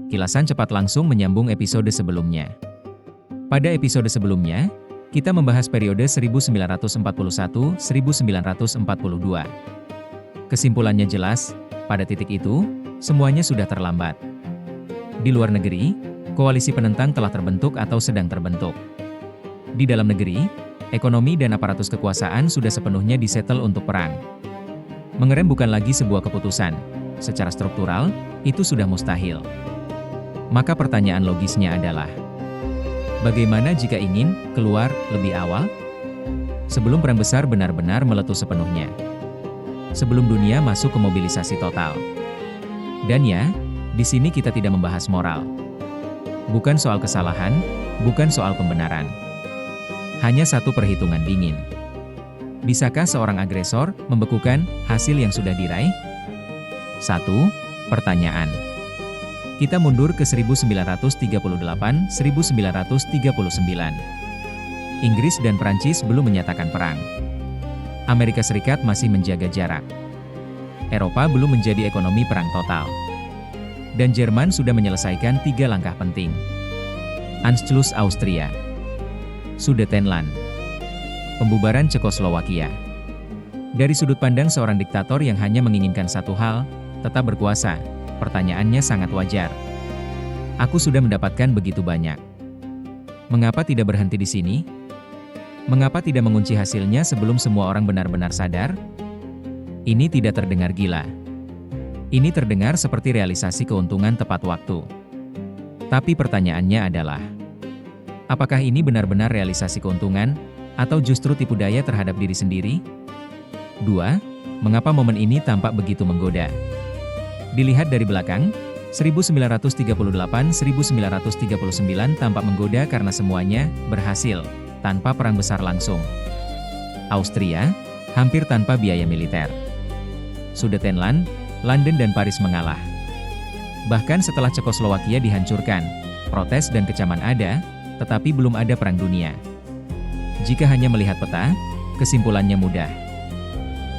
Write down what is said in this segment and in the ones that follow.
Kilasan cepat langsung menyambung episode sebelumnya. Pada episode sebelumnya, kita membahas periode 1941-1942. Kesimpulannya jelas, pada titik itu, semuanya sudah terlambat. Di luar negeri, koalisi penentang telah terbentuk atau sedang terbentuk. Di dalam negeri, ekonomi dan aparatus kekuasaan sudah sepenuhnya disetel untuk perang. Mengerem bukan lagi sebuah keputusan. Secara struktural, itu sudah mustahil. Maka pertanyaan logisnya adalah, bagaimana jika ingin keluar lebih awal? Sebelum perang besar benar-benar meletus sepenuhnya. Sebelum dunia masuk ke mobilisasi total. Dan ya, di sini kita tidak membahas moral. Bukan soal kesalahan, bukan soal pembenaran. Hanya satu perhitungan dingin. Bisakah seorang agresor membekukan hasil yang sudah diraih? 1. Pertanyaan. Kita mundur ke 1938-1939. Inggris dan Prancis belum menyatakan perang. Amerika Serikat masih menjaga jarak. Eropa belum menjadi ekonomi perang total. Dan Jerman sudah menyelesaikan 3 langkah penting. Anschluss Austria. Sudetenland. Pembubaran Cekoslowakia. Dari sudut pandang seorang diktator yang hanya menginginkan satu hal, tetap berkuasa, pertanyaannya sangat wajar. Aku sudah mendapatkan begitu banyak. Mengapa tidak berhenti di sini? Mengapa tidak mengunci hasilnya sebelum semua orang benar-benar sadar? Ini tidak terdengar gila. Ini terdengar seperti realisasi keuntungan tepat waktu. Tapi pertanyaannya adalah, apakah ini benar-benar realisasi keuntungan, atau justru tipu daya terhadap diri sendiri? 2. Mengapa momen ini tampak begitu menggoda? Dilihat dari belakang, 1938-1939 tampak menggoda karena semuanya berhasil, tanpa perang besar langsung. Austria, hampir tanpa biaya militer. Sudetenland, London dan Paris mengalah. Bahkan setelah Cekoslowakia dihancurkan, protes dan kecaman ada, tetapi belum ada perang dunia. Jika hanya melihat peta, kesimpulannya mudah.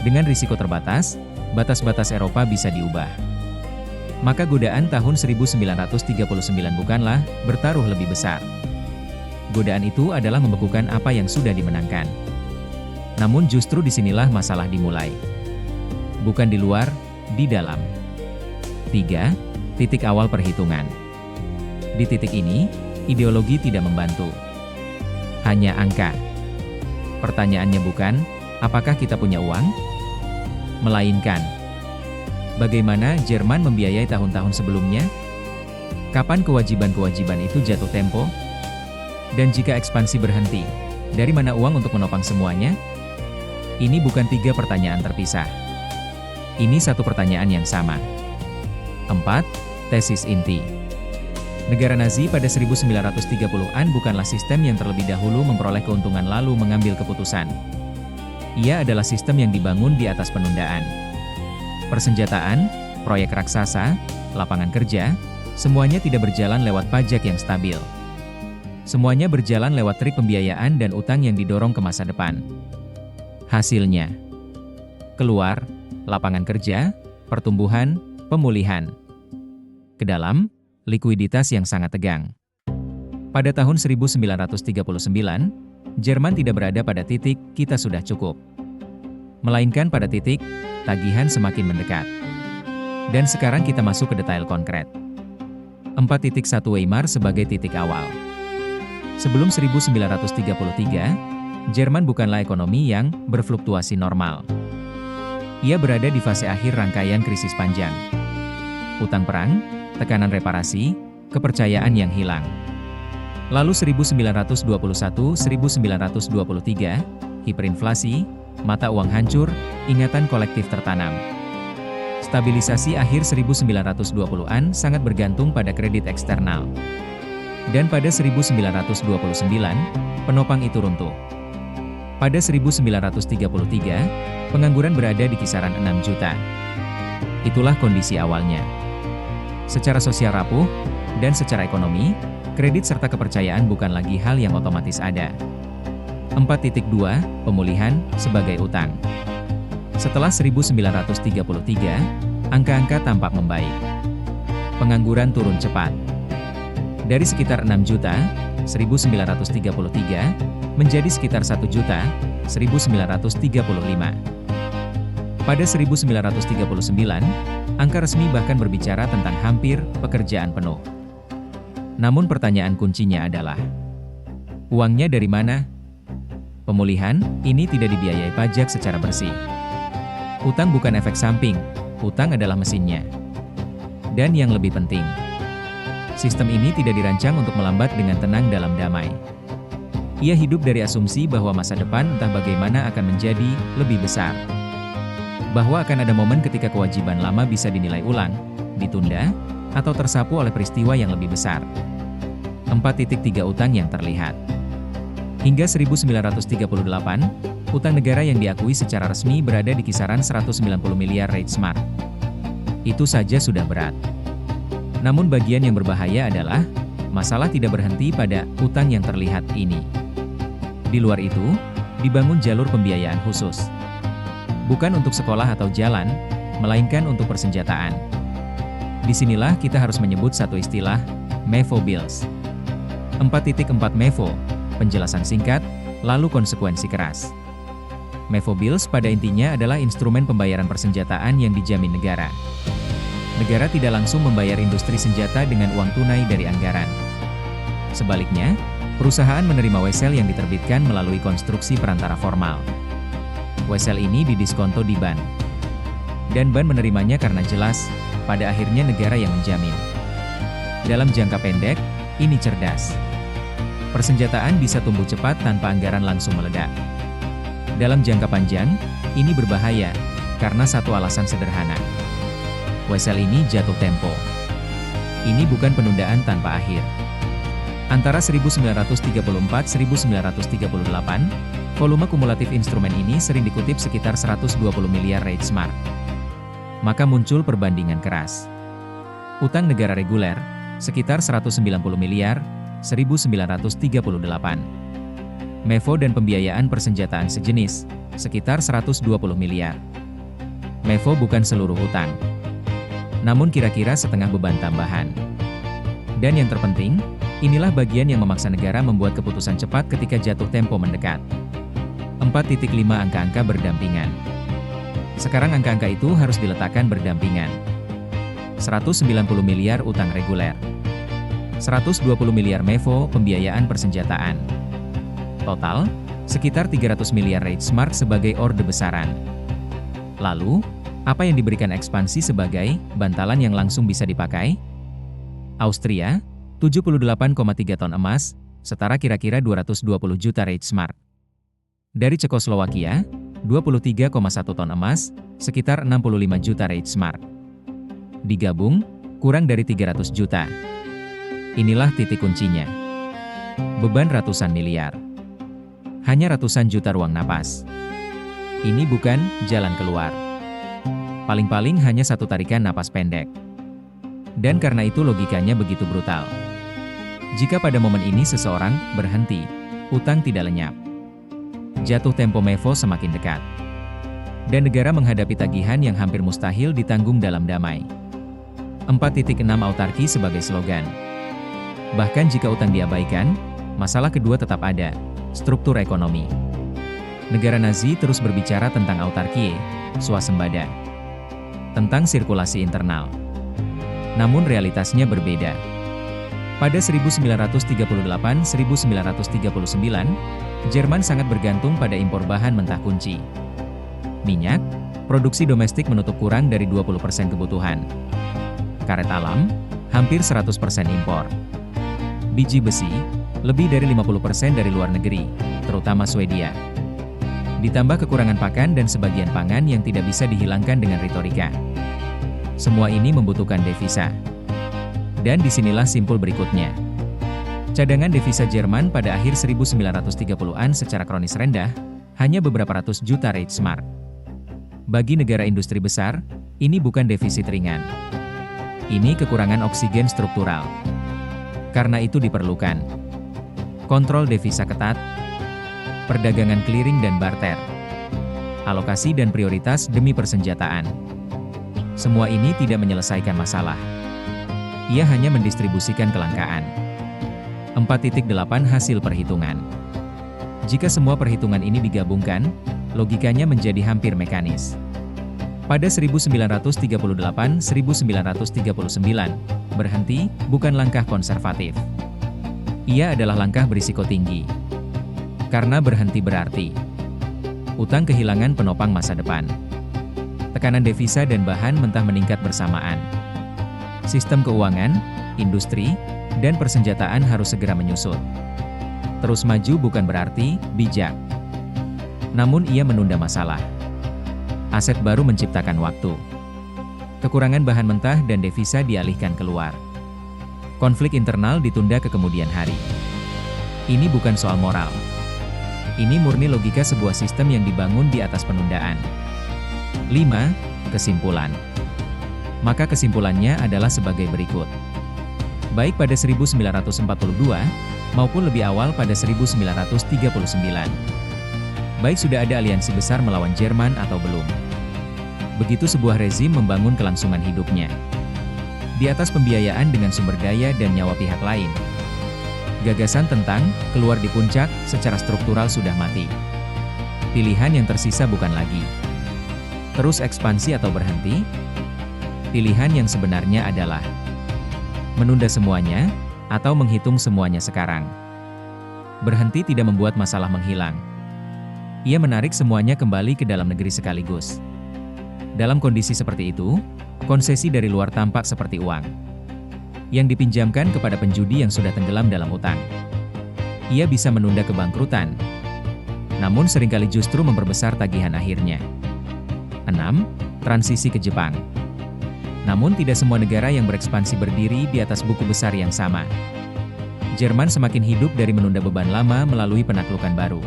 Dengan risiko terbatas, batas-batas Eropa bisa diubah. Maka godaan tahun 1939 bukanlah bertaruh lebih besar. Godaan itu adalah membekukan apa yang sudah dimenangkan. Namun justru disinilah masalah dimulai. Bukan di luar, di dalam. 3. Titik awal perhitungan. Di titik ini, ideologi tidak membantu. Hanya angka. Pertanyaannya bukan, apakah kita punya uang? Melainkan, bagaimana Jerman membiayai tahun-tahun sebelumnya? Kapan kewajiban-kewajiban itu jatuh tempo? Dan jika ekspansi berhenti, dari mana uang untuk menopang semuanya? Ini bukan 3 pertanyaan terpisah. Ini satu pertanyaan yang sama. 4. Tesis inti. Negara Nazi pada 1930-an bukanlah sistem yang terlebih dahulu memperoleh keuntungan lalu mengambil keputusan. Ia adalah sistem yang dibangun di atas penundaan. Persenjataan, proyek raksasa, lapangan kerja, semuanya tidak berjalan lewat pajak yang stabil. Semuanya berjalan lewat trik pembiayaan dan utang yang didorong ke masa depan. Hasilnya, keluar, lapangan kerja, pertumbuhan, pemulihan. Ke dalam, likuiditas yang sangat tegang. Pada tahun 1939, Jerman tidak berada pada titik "kita sudah cukup", melainkan pada titik tagihan semakin mendekat. Dan sekarang kita masuk ke detail konkret. 4.1 Weimar sebagai titik awal. Sebelum 1933, Jerman bukanlah ekonomi yang berfluktuasi normal. Ia berada di fase akhir rangkaian krisis panjang. Utang perang, tekanan reparasi, kepercayaan yang hilang. Lalu 1921-1923, hiperinflasi, mata uang hancur, ingatan kolektif tertanam. Stabilisasi akhir 1920-an sangat bergantung pada kredit eksternal. Dan pada 1929, penopang itu runtuh. Pada 1933, pengangguran berada di kisaran 6 juta. Itulah kondisi awalnya. Secara sosial rapuh, dan secara ekonomi, kredit serta kepercayaan bukan lagi hal yang otomatis ada. 4.2 Pemulihan sebagai utang. Setelah 1933, angka-angka tampak membaik. Pengangguran turun cepat. Dari sekitar 6 juta, 1933, menjadi sekitar 1 juta, 1935. Pada 1939, angka resmi bahkan berbicara tentang hampir pekerjaan penuh. Namun pertanyaan kuncinya adalah, uangnya dari mana? Pemulihan ini tidak dibiayai pajak secara bersih. Utang bukan efek samping, utang adalah mesinnya. Dan yang lebih penting, sistem ini tidak dirancang untuk melambat dengan tenang dalam damai. Ia hidup dari asumsi bahwa masa depan entah bagaimana akan menjadi lebih besar. Bahwa akan ada momen ketika kewajiban lama bisa dinilai ulang, ditunda, atau tersapu oleh peristiwa yang lebih besar. 4.3 Utang yang terlihat. Hingga 1938, utang negara yang diakui secara resmi berada di kisaran 190 miliar Reichsmark. Itu saja sudah berat. Namun bagian yang berbahaya adalah, masalah tidak berhenti pada utang yang terlihat ini. Di luar itu, dibangun jalur pembiayaan khusus. Bukan untuk sekolah atau jalan, melainkan untuk persenjataan. Disinilah kita harus menyebut satu istilah, MEVO Bills. 4.4 MEVO, penjelasan singkat, lalu konsekuensi keras. MEVO Bills pada intinya adalah instrumen pembayaran persenjataan yang dijamin negara. Negara tidak langsung membayar industri senjata dengan uang tunai dari anggaran. Sebaliknya, perusahaan menerima wesel yang diterbitkan melalui konstruksi perantara formal. Wesel ini didiskonto di ban. Dan ban menerimanya karena jelas, pada akhirnya negara yang menjamin. Dalam jangka pendek, ini cerdas. Persenjataan bisa tumbuh cepat tanpa anggaran langsung meledak. Dalam jangka panjang, ini berbahaya, karena satu alasan sederhana. Wesel ini jatuh tempo. Ini bukan penundaan tanpa akhir. Antara 1934-1938, volume kumulatif instrumen ini sering dikutip sekitar 120 miliar Reichsmark. Maka muncul perbandingan keras. Utang negara reguler, sekitar 190 miliar, 1938. MEVO dan pembiayaan persenjataan sejenis, sekitar 120 miliar. MEVO bukan seluruh utang. Namun kira-kira setengah beban tambahan. Dan yang terpenting, inilah bagian yang memaksa negara membuat keputusan cepat ketika jatuh tempo mendekat. 4.5 Angka-angka berdampingan. Sekarang angka-angka itu harus diletakkan berdampingan. 190 miliar utang reguler. 120 miliar MEVO pembiayaan persenjataan. Total, sekitar 300 miliar Reichsmark sebagai orde besaran. Lalu, apa yang diberikan ekspansi sebagai bantalan yang langsung bisa dipakai? Austria, 78,3 ton emas, setara kira-kira 220 juta Reichsmark. Dari Cekoslowakia, 23,1 ton emas, sekitar 65 juta Reichsmark. Digabung, kurang dari 300 juta. Inilah titik kuncinya. Beban ratusan miliar. Hanya ratusan juta ruang napas. Ini bukan jalan keluar. Paling-paling hanya satu tarikan napas pendek. Dan karena itu logikanya begitu brutal. Jika pada momen ini seseorang berhenti, utang tidak lenyap. Jatuh tempo MEVO semakin dekat. Dan negara menghadapi tagihan yang hampir mustahil ditanggung dalam damai. 4.6 Autarki sebagai slogan. Bahkan jika utang diabaikan, masalah kedua tetap ada, struktur ekonomi. Negara Nazi terus berbicara tentang autarkie, swasembada. Tentang sirkulasi internal. Namun realitasnya berbeda. Pada 1938-1939, Jerman sangat bergantung pada impor bahan mentah kunci. Minyak, produksi domestik menutup kurang dari 20% kebutuhan. Karet alam, hampir 100% impor. Biji besi, lebih dari 50% dari luar negeri, terutama Swedia. Ditambah kekurangan pakan dan sebagian pangan yang tidak bisa dihilangkan dengan retorika. Semua ini membutuhkan devisa. Dan disinilah simpul berikutnya. Cadangan devisa Jerman pada akhir 1930-an secara kronis rendah, hanya beberapa ratus juta Reichsmark. Bagi negara industri besar, ini bukan defisit ringan. Ini kekurangan oksigen struktural. Karena itu diperlukan kontrol devisa ketat, perdagangan clearing dan barter, alokasi dan prioritas demi persenjataan. Semua ini tidak menyelesaikan masalah. Ia hanya mendistribusikan kelangkaan. 4.8 Hasil perhitungan. Jika semua perhitungan ini digabungkan, logikanya menjadi hampir mekanis. Pada 1938-1939, berhenti bukan langkah konservatif. Ia adalah langkah berisiko tinggi. Karena berhenti berarti utang kehilangan penopang masa depan. Tekanan devisa dan bahan mentah meningkat bersamaan. Sistem keuangan, industri, dan persenjataan harus segera menyusut. Terus maju bukan berarti bijak. Namun ia menunda masalah. Aset baru menciptakan waktu. Kekurangan bahan mentah dan devisa dialihkan keluar. Konflik internal ditunda ke kemudian hari. Ini bukan soal moral. Ini murni logika sebuah sistem yang dibangun di atas penundaan. 5. Kesimpulan. Maka kesimpulannya adalah sebagai berikut. Baik pada 1942, maupun lebih awal pada 1939. Baik sudah ada aliansi besar melawan Jerman atau belum. Begitu sebuah rezim membangun kelangsungan hidupnya. Di atas pembiayaan dengan sumber daya dan nyawa pihak lain. Gagasan tentang keluar di puncak secara struktural sudah mati. Pilihan yang tersisa bukan lagi terus ekspansi atau berhenti. Pilihan yang sebenarnya adalah menunda semuanya, atau menghitung semuanya sekarang. Berhenti tidak membuat masalah menghilang. Ia menarik semuanya kembali ke dalam negeri sekaligus. Dalam kondisi seperti itu, konsesi dari luar tampak seperti uang yang dipinjamkan kepada penjudi yang sudah tenggelam dalam utang. Ia bisa menunda kebangkrutan, namun seringkali justru memperbesar tagihan akhirnya. 6. Transisi ke Jepang. Namun tidak semua negara yang berekspansi berdiri di atas buku besar yang sama. Jerman semakin hidup dari menunda beban lama melalui penaklukan baru.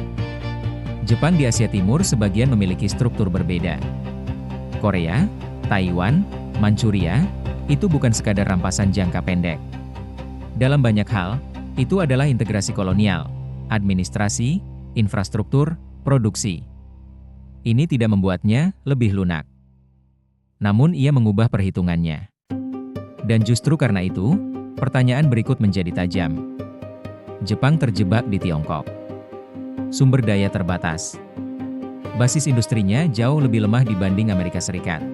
Jepang di Asia Timur sebagian memiliki struktur berbeda. Korea, Taiwan, Manchuria, itu bukan sekadar rampasan jangka pendek. Dalam banyak hal, itu adalah integrasi kolonial, administrasi, infrastruktur, produksi. Ini tidak membuatnya lebih lunak. Namun ia mengubah perhitungannya. Dan justru karena itu, pertanyaan berikut menjadi tajam. Jepang terjebak di Tiongkok. Sumber daya terbatas. Basis industrinya jauh lebih lemah dibanding Amerika Serikat.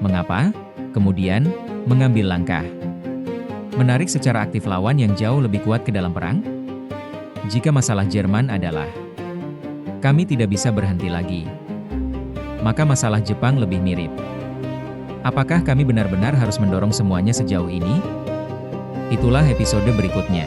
Mengapa? Kemudian, mengambil langkah. Menarik secara aktif lawan yang jauh lebih kuat ke dalam perang? Jika masalah Jerman adalah, kami tidak bisa berhenti lagi. Maka masalah Jepang lebih mirip. Apakah kami benar-benar harus mendorong semuanya sejauh ini? Itulah episode berikutnya.